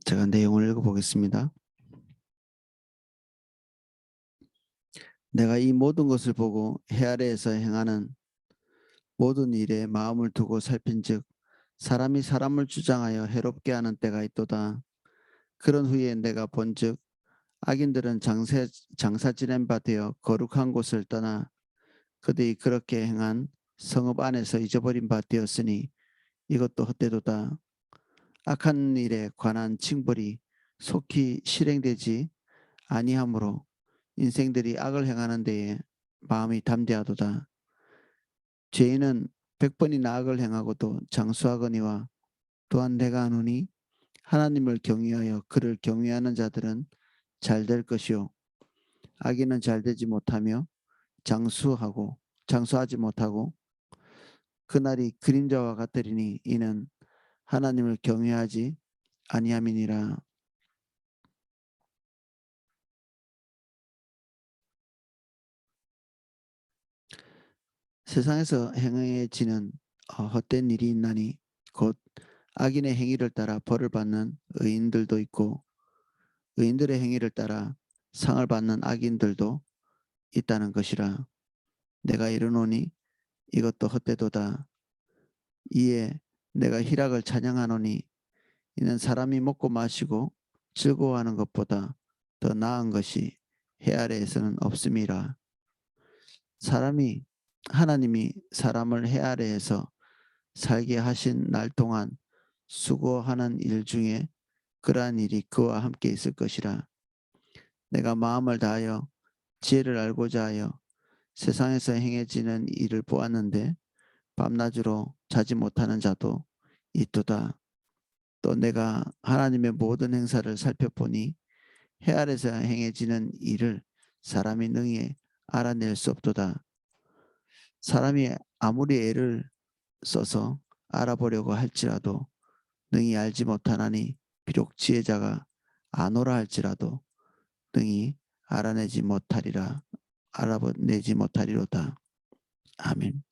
제가 내용을 읽어보겠습니다. 내가 이 모든 것을 보고 해 아래에서 행하는 모든 일에 마음을 두고 살핀즉 사람이 사람을 주장하여 해롭게 하는 때가 있도다. 그런 후에 내가 본즉 악인들은 장사 지낸 바 되어 거룩한 곳을 떠나 그들이 그렇게 행한 성읍 안에서 잊어버린 바 되었으니 이것도 헛되도다. 악한 일에 관한 징벌이 속히 실행되지 아니하므로 인생들이 악을 행하는 데에 마음이 담대하도다. 죄인은 100번이나 악을 행하고도 장수하거니와 또한 내가 아노니 하나님을 경외하여 그를 경외하는 자들은 잘 될 것이요 악인은 잘 되지 못하며 장수하지 못하고 그날이 그림자와 같으리니 이는 하나님을 경외하지 아니함이니라. 세상에서 행해지는 헛된 일이 있나니 곧 악인의 행위를 따라 벌을 받는 의인들도 있고 의인들의 행위를 따라 상을 받는 악인들도 있다는 것이라. 내가 이르노니 이것도 헛되도다. 이에 내가 희락을 찬양하노니 이는 사람이 먹고 마시고 즐거워하는 것보다 더 나은 것이 해 아래에서는 없음이라. 하나님이 사람을 해 아래에서 살게 하신 날 동안 수고하는 일 중에 그러한 일이 그와 함께 있을 것이라. 내가 마음을 다하여 지혜를 알고자 하여 세상에서 행해지는 일을 보았는데 밤낮으로 자지 못하는 자도 있도다. 또 내가 하나님의 모든 행사를 살펴보니 해 아래서 행해지는 일을 사람이 능히 알아낼 수 없도다. 사람이 아무리 애를 써서 알아보려고 할지라도 능히 알지 못하나니 비록 지혜자가 아노라 할지라도 능히 알아내지 못하리로다. 아멘.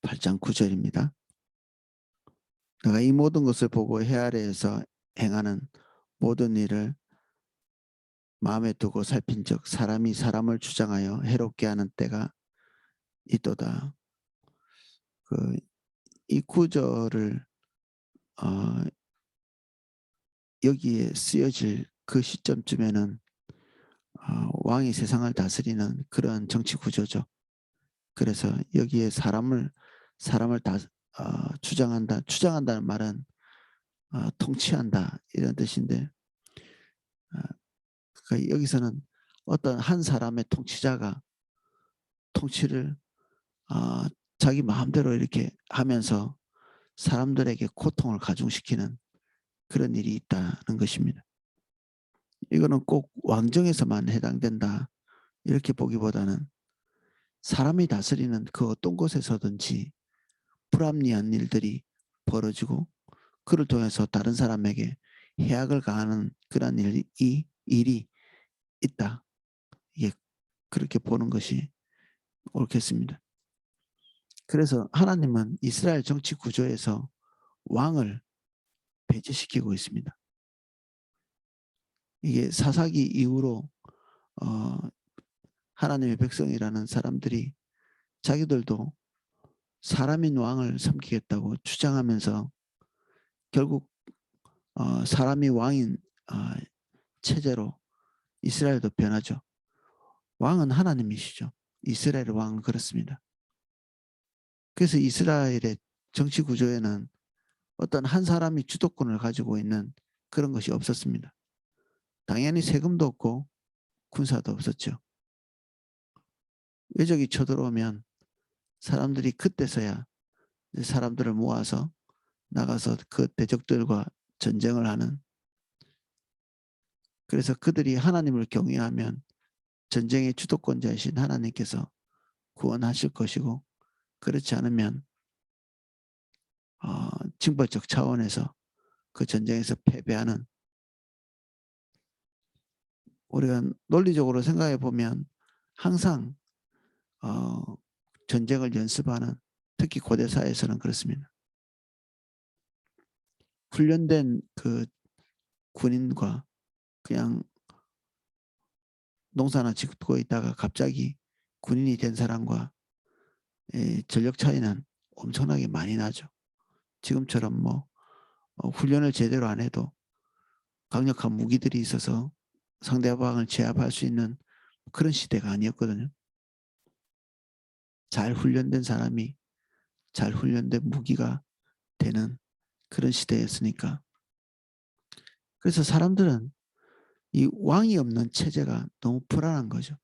8장 9절입니다. 내가 이 모든 것을 보고 해 아래에서 행하는 모든 일을 마음에 두고 살핀즉 사람이 사람을 주장하여 해롭게 하는 때가 있도다. 이 구절을 여기에 쓰여질 그 시점쯤에는 왕이 세상을 다스리는 그런 정치 구조죠. 그래서 여기에 사람을 주장한다는 말은 통치한다 이런 뜻인데 그러니까 여기서는 어떤 한 사람의 통치자가 통치를 자기 마음대로 이렇게 하면서 사람들에게 고통을 가중시키는 그런 일이 있다는 것입니다. 이거는 꼭 왕정에서만 해당된다 이렇게 보기보다는 사람이 다스리는 그 어떤 곳에서든지 불합리한 일들이 벌어지고 그를 통해서 다른 사람에게 해악을 가하는 그런 일이 있다. 이게 그렇게 보는 것이 옳겠습니다. 그래서 하나님은 이스라엘 정치 구조에서 왕을 배제시키고 있습니다. 이게 사사기 이후로 하나님의 백성이라는 사람들이 자기들도 사람인 왕을 섬기겠다고 주장하면서 결국 사람이 왕인 체제로 이스라엘도 변하죠. 왕은 하나님이시죠. 이스라엘의 왕은 그렇습니다. 그래서 이스라엘의 정치 구조에는 어떤 한 사람이 주도권을 가지고 있는 그런 것이 없었습니다. 당연히 세금도 없고 군사도 없었죠. 외적이 쳐들어오면 사람들이 그때서야 사람들을 모아서 나가서 그 대적들과 전쟁을 하는, 그래서 그들이 하나님을 경외하면 전쟁의 주도권자이신 하나님께서 구원하실 것이고 그렇지 않으면 징벌적 차원에서 그 전쟁에서 패배하는, 우리가 논리적으로 생각해 보면 항상 전쟁을 연습하는, 특히 고대 사회에서는 그렇습니다. 훈련된 그 군인과 그냥 농사나 짓고 있다가 갑자기 군인이 된 사람과 전력 차이는 엄청나게 많이 나죠. 지금처럼 뭐 훈련을 제대로 안 해도 강력한 무기들이 있어서 상대방을 제압할 수 있는 그런 시대가 아니었거든요. 잘 훈련된 사람이 잘 훈련된 무기가 되는 그런 시대였으니까. 그래서 사람들은 이 왕이 없는 체제가 너무 불안한 거죠.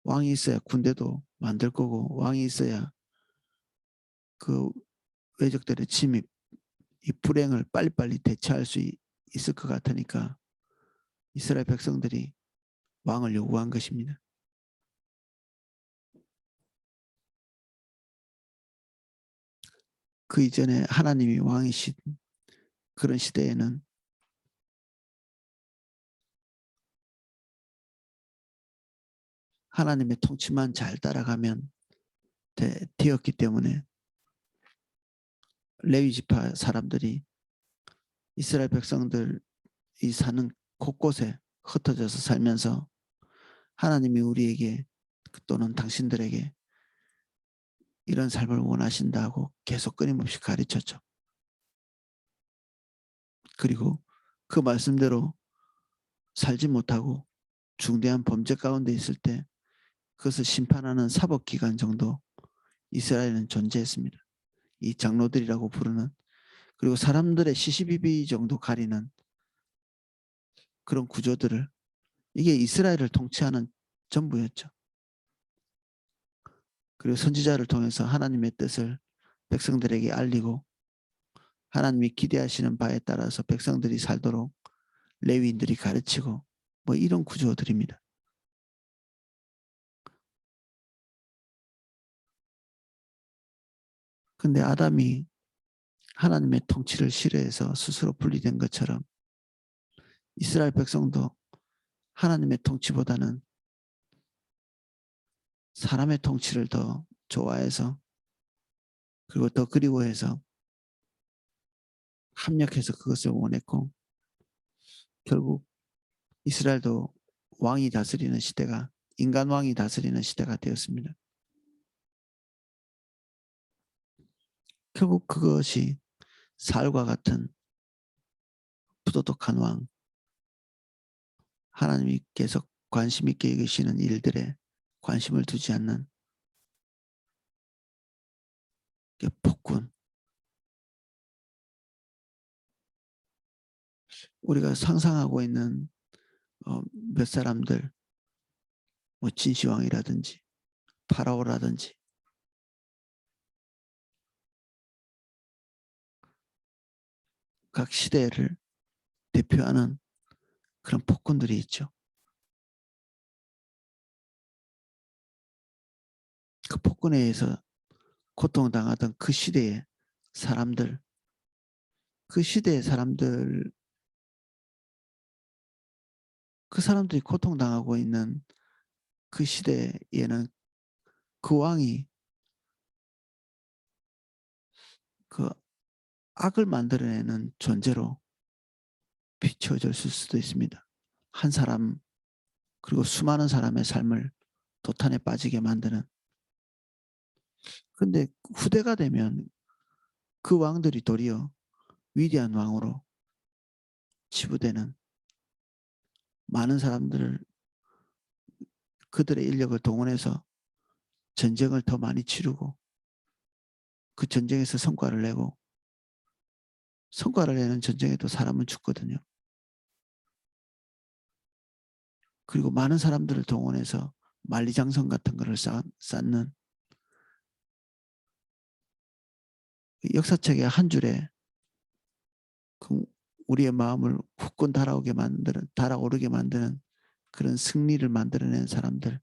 왕이 있어야 군대도 만들 거고, 왕이 있어야 그 외적들의 침입, 이 불행을 빨리빨리 대처할 수 있을 것 같으니까 이스라엘 백성들이 왕을 요구한 것입니다. 그 이전에 하나님이 왕이신 그런 시대에는 하나님의 통치만 잘 따라가면 되었기 때문에 레위 지파 사람들이 이스라엘 백성들이 사는 곳곳에 흩어져서 살면서 하나님이 우리에게 또는 당신들에게 이런 삶을 원하신다고 계속 끊임없이 가르쳤죠. 그리고 그 말씀대로 살지 못하고 중대한 범죄 가운데 있을 때 그것을 심판하는 사법기관 정도 이스라엘은 존재했습니다. 이 장로들이라고 부르는, 그리고 사람들의 시시비비 정도 가리는 그런 구조들을, 이게 이스라엘을 통치하는 전부였죠. 그리고 선지자를 통해서 하나님의 뜻을 백성들에게 알리고 하나님이 기대하시는 바에 따라서 백성들이 살도록 레위인들이 가르치고 뭐 이런 구조들입니다. 근데 아담이 하나님의 통치를 싫어해서 스스로 분리된 것처럼 이스라엘 백성도 하나님의 통치보다는 사람의 통치를 더 좋아해서, 그리고 더 그리워해서 합력해서 그것을 원했고, 결국 이스라엘도 왕이 다스리는 시대가, 인간 왕이 다스리는 시대가 되었습니다. 결국 그것이 사울과 같은 부도덕한 왕, 하나님이 계속 관심 있게 여기시는 일들에 관심을 두지 않는 폭군, 우리가 상상하고 있는 몇 사람들, 뭐 진시황이라든지 파라오라든지 각 시대를 대표하는 그런 폭군들이 있죠. 그 폭군에 의해서 고통당하던 그 시대의 사람들, 그 시대의 사람들, 그 사람들이 고통당하고 있는 그 시대에는 그 왕이 그 악을 만들어내는 존재로 비춰졌을 수도 있습니다. 한 사람, 그리고 수많은 사람의 삶을 도탄에 빠지게 만드는. 그런데 후대가 되면 그 왕들이 도리어 위대한 왕으로 치부되는, 많은 사람들을, 그들의 인력을 동원해서 전쟁을 더 많이 치르고 그 전쟁에서 성과를 내고, 성과를 내는 전쟁에도 사람은 죽거든요. 그리고 많은 사람들을 동원해서 만리장성 같은 것을 쌓는, 역사책의 한 줄에 그 우리의 마음을 후끈 달아오르게 만드는 그런 승리를 만들어낸 사람들,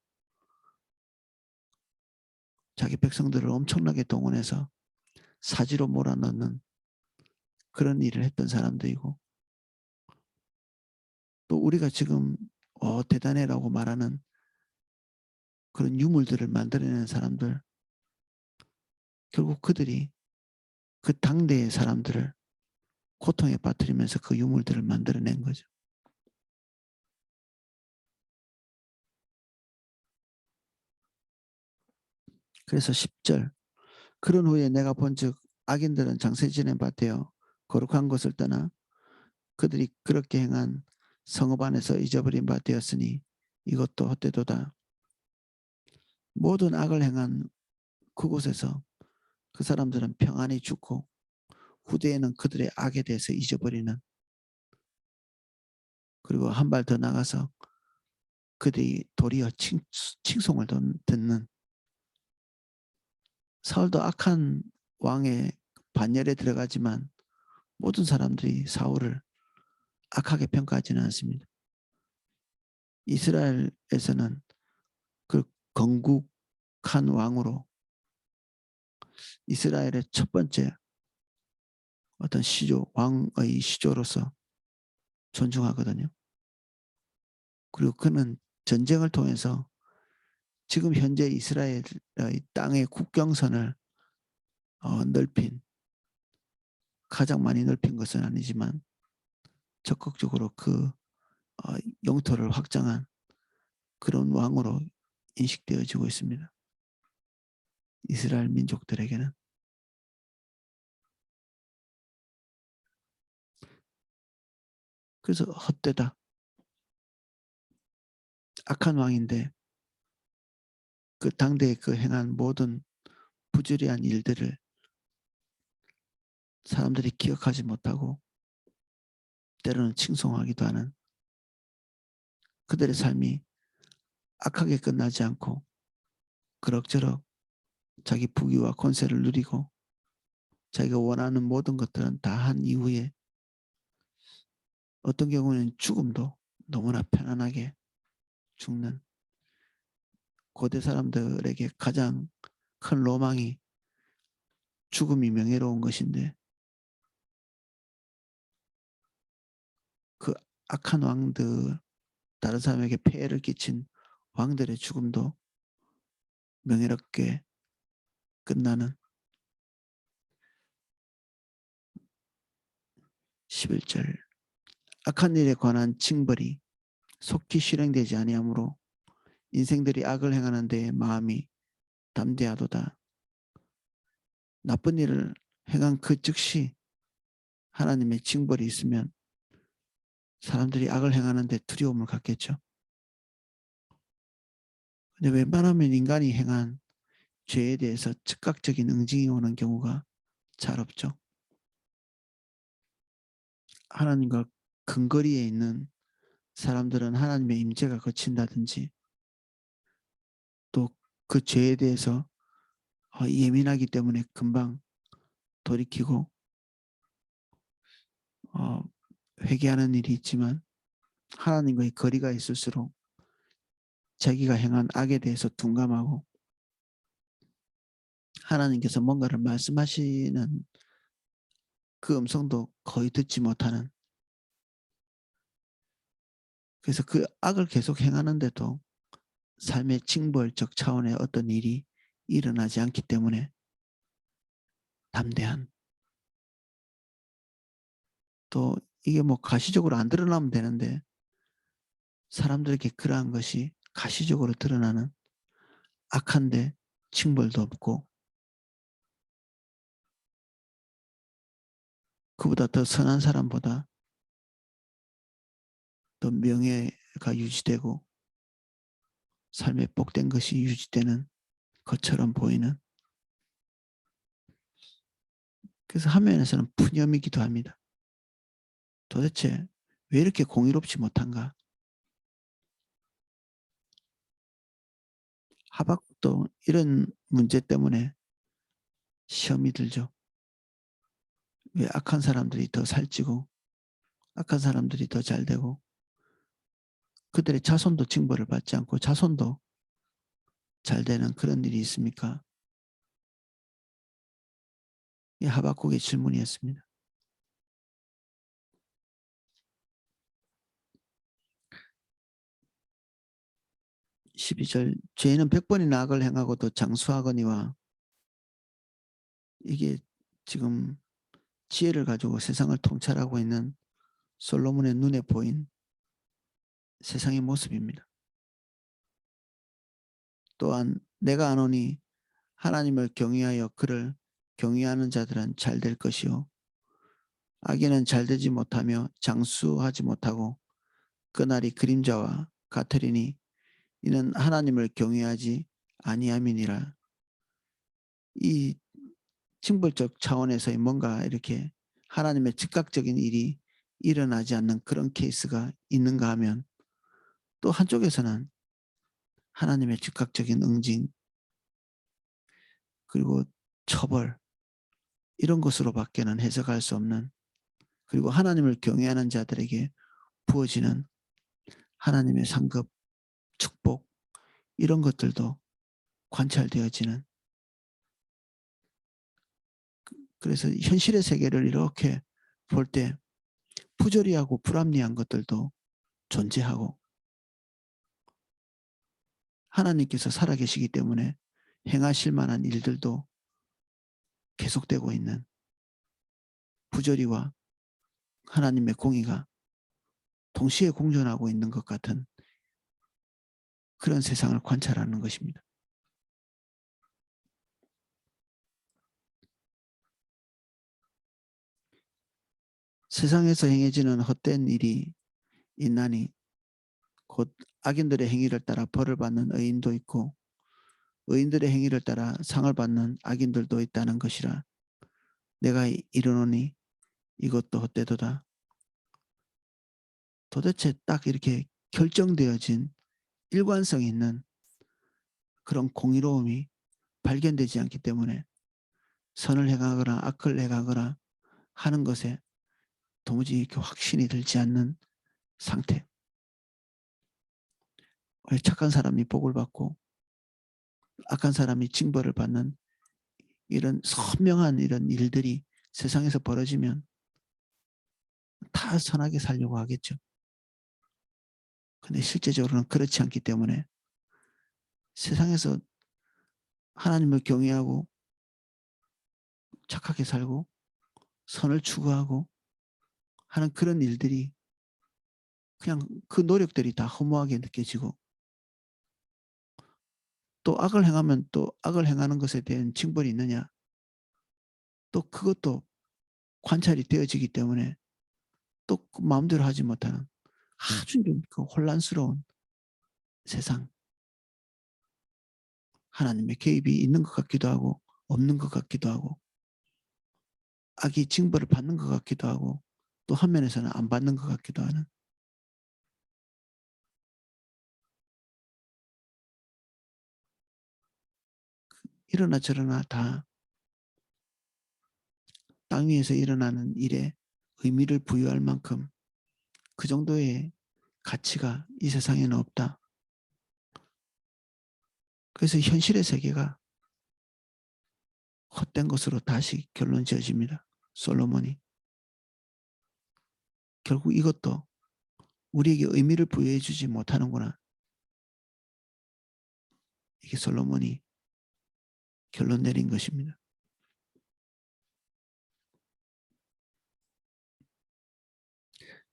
자기 백성들을 엄청나게 동원해서 사지로 몰아넣는 그런 일을 했던 사람들이고, 또 우리가 지금 대단해라고 말하는 그런 유물들을 만들어내는 사람들, 결국 그들이 그 당대의 사람들을 고통에 빠뜨리면서 그 유물들을 만들어낸 거죠. 그래서 10절 그런 후에 내가 본즉 악인들은 장세진에 밭되어 거룩한 것을 떠나 그들이 그렇게 행한 성읍 안에서 잊어버린 바 되었으니 이것도 헛되도다. 모든 악을 행한 그곳에서 그 사람들은 평안히 죽고 후대에는 그들의 악에 대해서 잊어버리는, 그리고 한 발 더 나가서 그들이 도리어 칭송을 듣는, 사울도 악한 왕의 반열에 들어가지만 모든 사람들이 사울을 악하게 평가하지는 않습니다. 이스라엘에서는 그 건국한 왕으로 이스라엘의 첫 번째 어떤 시조, 왕의 시조로서 존중하거든요. 그리고 그는 전쟁을 통해서 지금 현재 이스라엘의 땅의 국경선을 넓힌, 가장 많이 넓힌 것은 아니지만 적극적으로 그 영토를 확장한 그런 왕으로 인식되어지고 있습니다. 이스라엘 민족들에게는. 그래서 헛되다. 악한 왕인데 그 당대에 그 행한 모든 부조리한 일들을 사람들이 기억하지 못하고 때로는 칭송하기도 하는, 그들의 삶이 악하게 끝나지 않고 그럭저럭 자기 부귀와 권세를 누리고 자기가 원하는 모든 것들은 다 한 이후에 어떤 경우는 죽음도 너무나 편안하게 죽는, 고대 사람들에게 가장 큰 로망이 죽음이 명예로운 것인데 그 악한 왕들, 다른 사람에게 폐해를 끼친 왕들의 죽음도 명예롭게 끝나는. 11절 악한 일에 관한 징벌이 속히 실행되지 아니하므로 인생들이 악을 행하는 데에 마음이 담대하도다. 나쁜 일을 행한 그 즉시 하나님의 징벌이 있으면 사람들이 악을 행하는 데 두려움을 갖겠죠. 근데 웬만하면 인간이 행한 죄에 대해서 즉각적인 응징이 오는 경우가 잘 없죠. 하나님과 근거리에 있는 사람들은 하나님의 임재가 거친다든지 또 그 죄에 대해서 예민하기 때문에 금방 돌이키고 회개하는 일이 있지만 하나님과의 거리가 있을수록 자기가 행한 악에 대해서 둔감하고 하나님께서 뭔가를 말씀하시는 그 음성도 거의 듣지 못하는, 그래서 그 악을 계속 행하는데도 삶의 징벌적 차원의 어떤 일이 일어나지 않기 때문에 담대한, 또 이게 뭐 가시적으로 안 드러나면 되는데 사람들에게 그러한 것이 가시적으로 드러나는, 악한데 징벌도 없고 그보다 더 선한 사람보다 더 명예가 유지되고 삶의 복된 것이 유지되는 것처럼 보이는, 그래서 한 면에서는 푸념이기도 합니다. 도대체 왜 이렇게 공의롭지 못한가? 하박국도 이런 문제 때문에 시험이 들죠. 왜 악한 사람들이 더 살찌고 악한 사람들이 더 잘되고 그들의 자손도 징벌을 받지 않고 자손도 잘되는 그런 일이 있습니까? 이 하박국의 질문이었습니다. 12절 죄인은 100번이나 악을 행하고도 장수하거니와, 이게 지금 지혜를 가지고 세상을 통찰하고 있는 솔로몬의 눈에 보인 세상의 모습입니다. 또한 내가 아노니 하나님을 경외하여 그를 경외하는 자들은 잘 될 것이요 악인은 잘 되지 못하며 장수하지 못하고 그날이 그림자와 같으리니 이는 하나님을 경외하지 아니함이니라. 이 징벌적 차원에서의 뭔가 이렇게 하나님의 즉각적인 일이 일어나지 않는 그런 케이스가 있는가 하면 또 한쪽에서는 하나님의 즉각적인 응징 그리고 처벌 이런 것으로밖에는 해석할 수 없는 그리고 하나님을 경외하는 자들에게 부어지는 하나님의 상급, 축복 이런 것들도 관찰되어지는 그래서 현실의 세계를 이렇게 볼 때 부조리하고 불합리한 것들도 존재하고 하나님께서 살아계시기 때문에 행하실 만한 일들도 계속되고 있는 부조리와 하나님의 공의가 동시에 공존하고 있는 것 같은 그런 세상을 관찰하는 것입니다. 세상에서 행해지는 헛된 일이 있나니 곧 악인들의 행위를 따라 벌을 받는 의인도 있고 의인들의 행위를 따라 상을 받는 악인들도 있다는 것이라. 내가 이르노니 이것도 헛되도다. 도대체 딱 이렇게 결정되어진 일관성 있는 그런 공의로움이 발견되지 않기 때문에 선을 행하거나 악을 행하거나 하는 것에 도무지 이렇게 확신이 들지 않는 상태. 착한 사람이 복을 받고 악한 사람이 징벌을 받는 이런 선명한 이런 일들이 세상에서 벌어지면 다 선하게 살려고 하겠죠. 근데 실제적으로는 그렇지 않기 때문에 세상에서 하나님을 경외하고 착하게 살고 선을 추구하고 하는 그런 일들이 그냥 그 노력들이 다 허무하게 느껴지고 또 악을 행하면 또 악을 행하는 것에 대한 징벌이 있느냐 또 그것도 관찰이 되어지기 때문에 또 그 마음대로 하지 못하는 아주 그 혼란스러운 세상 하나님의 개입이 있는 것 같기도 하고 없는 것 같기도 하고 악이 징벌을 받는 것 같기도 하고 또 한면에서는 안 받는 것 같기도 하는 이러나 저러나 다 땅 위에서 일어나는 일에 의미를 부여할 만큼 그 정도의 가치가 이 세상에는 없다. 그래서 현실의 세계가 헛된 것으로 다시 결론 지어집니다. 솔로몬이. 결국 이것도 우리에게 의미를 부여해 주지 못하는구나. 이게 솔로몬이 결론 내린 것입니다.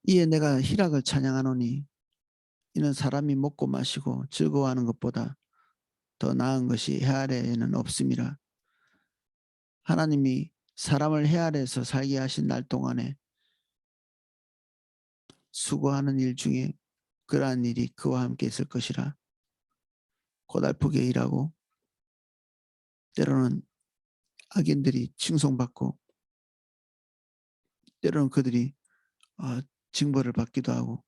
이에 내가 희락을 찬양하노니 이는 사람이 먹고 마시고 즐거워하는 것보다 더 나은 것이 해 아래에는 없음이라. 하나님이 사람을 해 아래에서 살게 하신 날 동안에 수고하는 일 중에 그러한 일이 그와 함께 있을 것이라. 고달프게 일하고 때로는 악인들이 칭송받고 때로는 그들이 징벌을 받기도 하고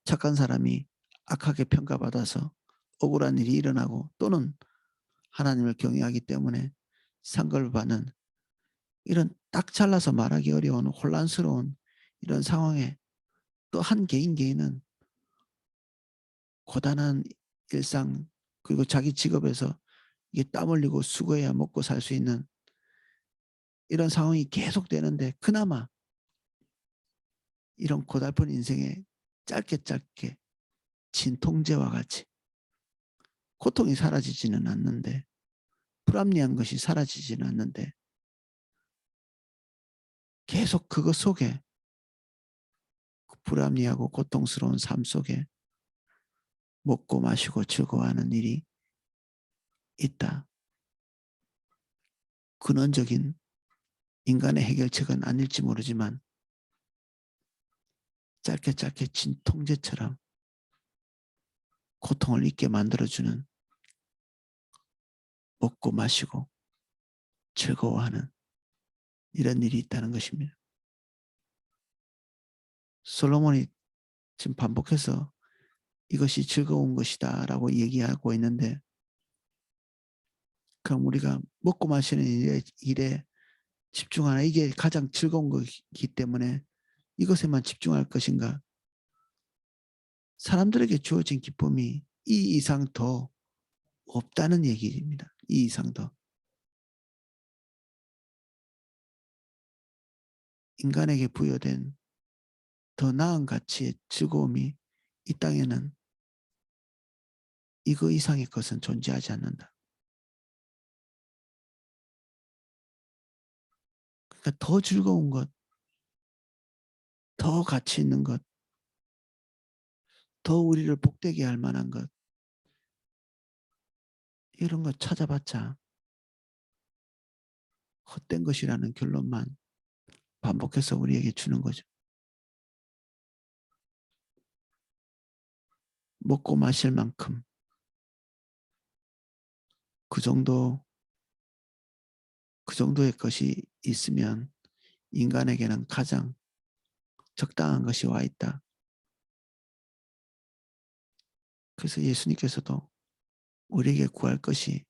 착한 사람이 악하게 평가받아서 억울한 일이 일어나고 또는 하나님을 경외하기 때문에 상급을 받는 이런 딱 잘라서 말하기 어려운 혼란스러운 이런 상황에 또 한 개인은 고단한 일상 그리고 자기 직업에서 이게 땀 흘리고 수고해야 먹고 살 수 있는 이런 상황이 계속되는데 그나마 이런 고달픈 인생에 짧게 진통제와 같이 고통이 사라지지는 않는데 불합리한 것이 사라지지는 않는데 계속 그것 속에 불합리하고 고통스러운 삶 속에 먹고 마시고 즐거워하는 일이 있다. 근원적인 인간의 해결책은 아닐지 모르지만 짧게 짧게 진통제처럼 고통을 잊게 만들어주는 먹고 마시고 즐거워하는 이런 일이 있다는 것입니다. 솔로몬이 지금 반복해서 이것이 즐거운 것이다 라고 얘기하고 있는데, 그럼 우리가 먹고 마시는 일에 집중하나, 이게 가장 즐거운 것이기 때문에 이것에만 집중할 것인가? 사람들에게 주어진 기쁨이 이 이상 더 없다는 얘기입니다. 이 이상 더. 인간에게 부여된 더 나은 가치의 즐거움이 이 땅에는 이거 이상의 것은 존재하지 않는다. 그러니까 더 즐거운 것, 더 가치 있는 것, 더 우리를 복되게 할 만한 것, 이런 것 찾아봤자 헛된 것이라는 결론만 반복해서 우리에게 주는 거죠. 먹고 마실 만큼 그 정도의 것이 있으면 인간에게는 가장 적당한 것이 와 있다. 그래서 예수님께서도 우리에게 구할 것이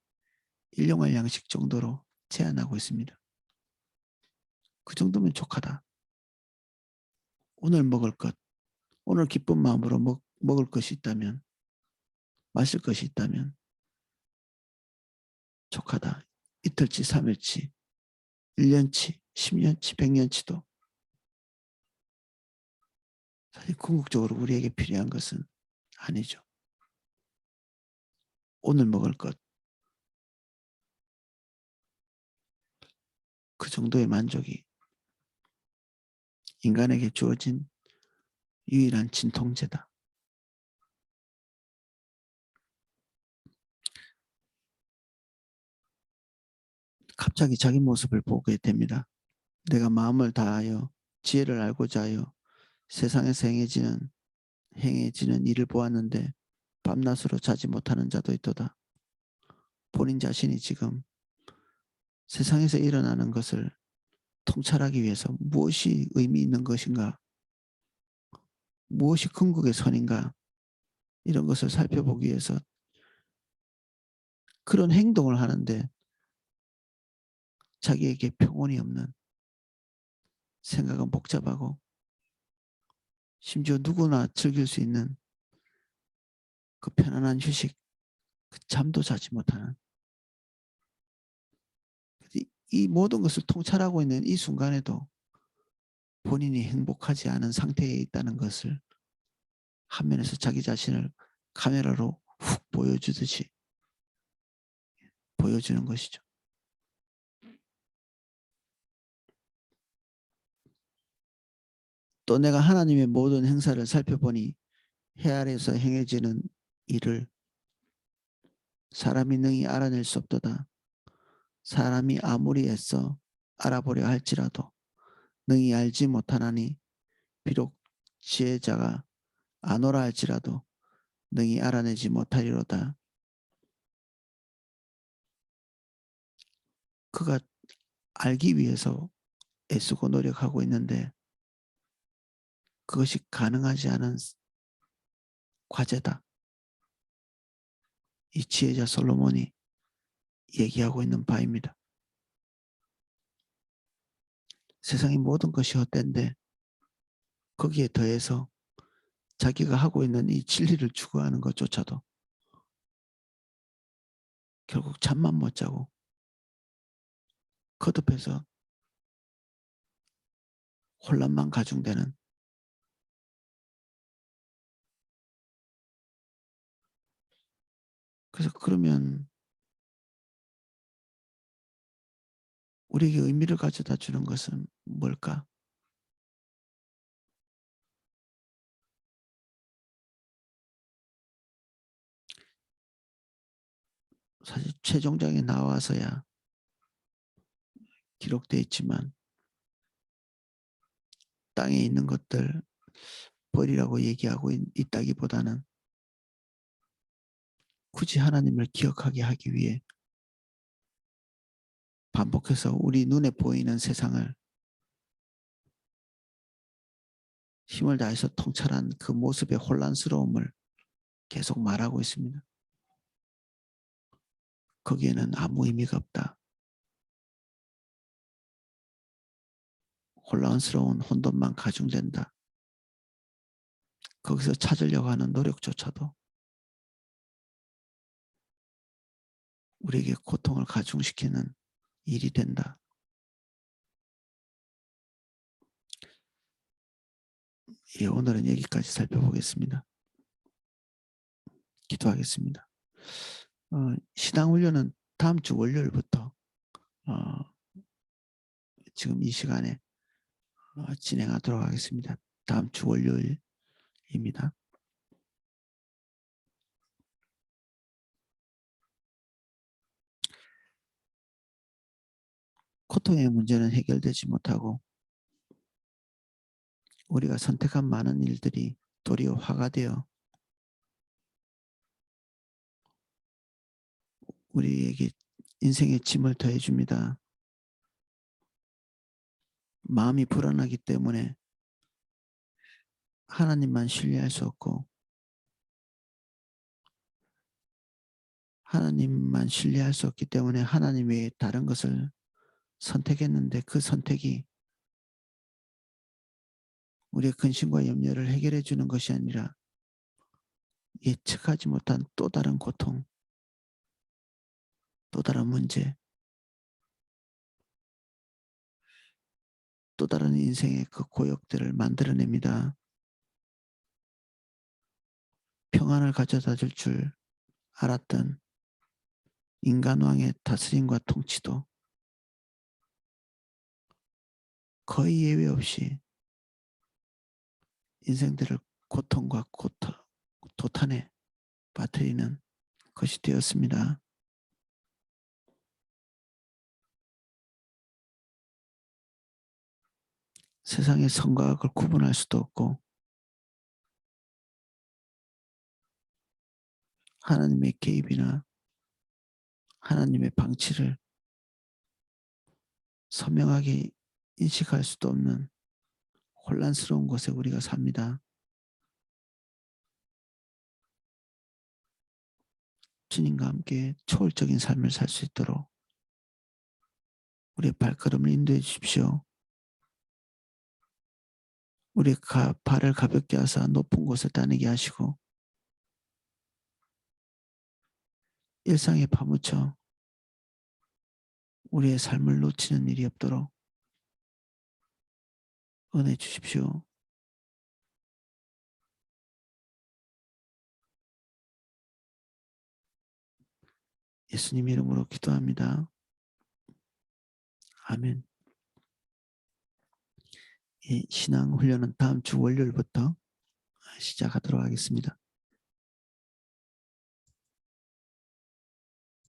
일용할 양식 정도로 제한하고 있습니다. 그 정도면 족하다. 오늘 먹을 것, 오늘 기쁜 마음으로 먹을 것이 있다면, 마실 것이 있다면 족하다. 이틀치, 3일치, 1년치, 10년치, 100년치도 사실 궁극적으로 우리에게 필요한 것은 아니죠. 오늘 먹을 것, 그 정도의 만족이 인간에게 주어진 유일한 진통제다. 갑자기 자기 모습을 보게 됩니다. 내가 마음을 다하여 지혜를 알고자 하여 세상에서 행해지는 일을 보았는데 밤낮으로 자지 못하는 자도 있도다. 본인 자신이 지금 세상에서 일어나는 것을 통찰하기 위해서 무엇이 의미 있는 것인가, 무엇이 궁극의 선인가, 이런 것을 살펴보기 위해서 그런 행동을 하는데 자기에게 평온이 없는, 생각은 복잡하고 심지어 누구나 즐길 수 있는 그 편안한 휴식, 그 잠도 자지 못하는, 이 모든 것을 통찰하고 있는 이 순간에도 본인이 행복하지 않은 상태에 있다는 것을 화면에서 자기 자신을 카메라로 훅 보여주듯이 보여주는 것이죠. 또 내가 하나님의 모든 행사를 살펴보니 해 아래에서 행해지는 일을 사람이 능히 알아낼 수 없도다. 사람이 아무리 애써 알아보려 할지라도 능히 알지 못하나니, 비록 지혜자가 아노라 할지라도 능히 알아내지 못하리로다. 그가 알기 위해서 애쓰고 노력하고 있는데 그것이 가능하지 않은 과제다. 이 지혜자 솔로몬이 얘기하고 있는 바입니다. 세상의 모든 것이 헛된데 거기에 더해서 자기가 하고 있는 이 진리를 추구하는 것조차도 결국 잠만 못 자고 거듭해서 혼란만 가중되는, 그래서 그러면 우리에게 의미를 가져다 주는 것은 뭘까? 사실 최종장에 나와서야 기록되어 있지만 땅에 있는 것들 버리라고 얘기하고 있다기보다는 굳이 하나님을 기억하게 하기 위해 반복해서 우리 눈에 보이는 세상을 힘을 다해서 통찰한 그 모습의 혼란스러움을 계속 말하고 있습니다. 거기에는 아무 의미가 없다. 혼란스러운 혼돈만 가중된다. 거기서 찾으려고 하는 노력조차도 우리에게 고통을 가중시키는 일이 된다. 예, 오늘은 여기까지 살펴보겠습니다. 기도하겠습니다. 신앙훈련은 다음 주 월요일부터 지금 이 시간에 진행하도록 하겠습니다. 다음 주 월요일입니다. 고통의 문제는 해결되지 못하고 우리가 선택한 많은 일들이 도리어 화가 되어 우리에게 인생의 짐을 더해줍니다. 마음이 불안하기 때문에 하나님만 신뢰할 수 없고 하나님만 신뢰할 수 없기 때문에 하나님 외에 다른 것을 선택했는데 그 선택이 우리의 근심과 염려를 해결해 주는 것이 아니라 예측하지 못한 또 다른 고통, 또 다른 문제, 또 다른 인생의 그 고역들을 만들어냅니다. 평안을 가져다 줄 줄 알았던 인간왕의 다스림과 통치도 거의 예외 없이 인생들을 고통과 도탄에 빠뜨리는 것이 되었습니다. 세상의 선과 악을 구분할 수도 없고 하나님의 개입이나 하나님의 방치를 선명하게 인식할 수도 없는 혼란스러운 곳에 우리가 삽니다. 주님과 함께 초월적인 삶을 살 수 있도록 우리의 발걸음을 인도해 주십시오. 우리의 발을 가볍게 하사 높은 곳을 다니게 하시고 일상에 파묻혀 우리의 삶을 놓치는 일이 없도록 은혜 주십시오. 예수님 이름으로 기도합니다. 아멘. 이 신앙 훈련은 다음 주 월요일부터 시작하도록 하겠습니다.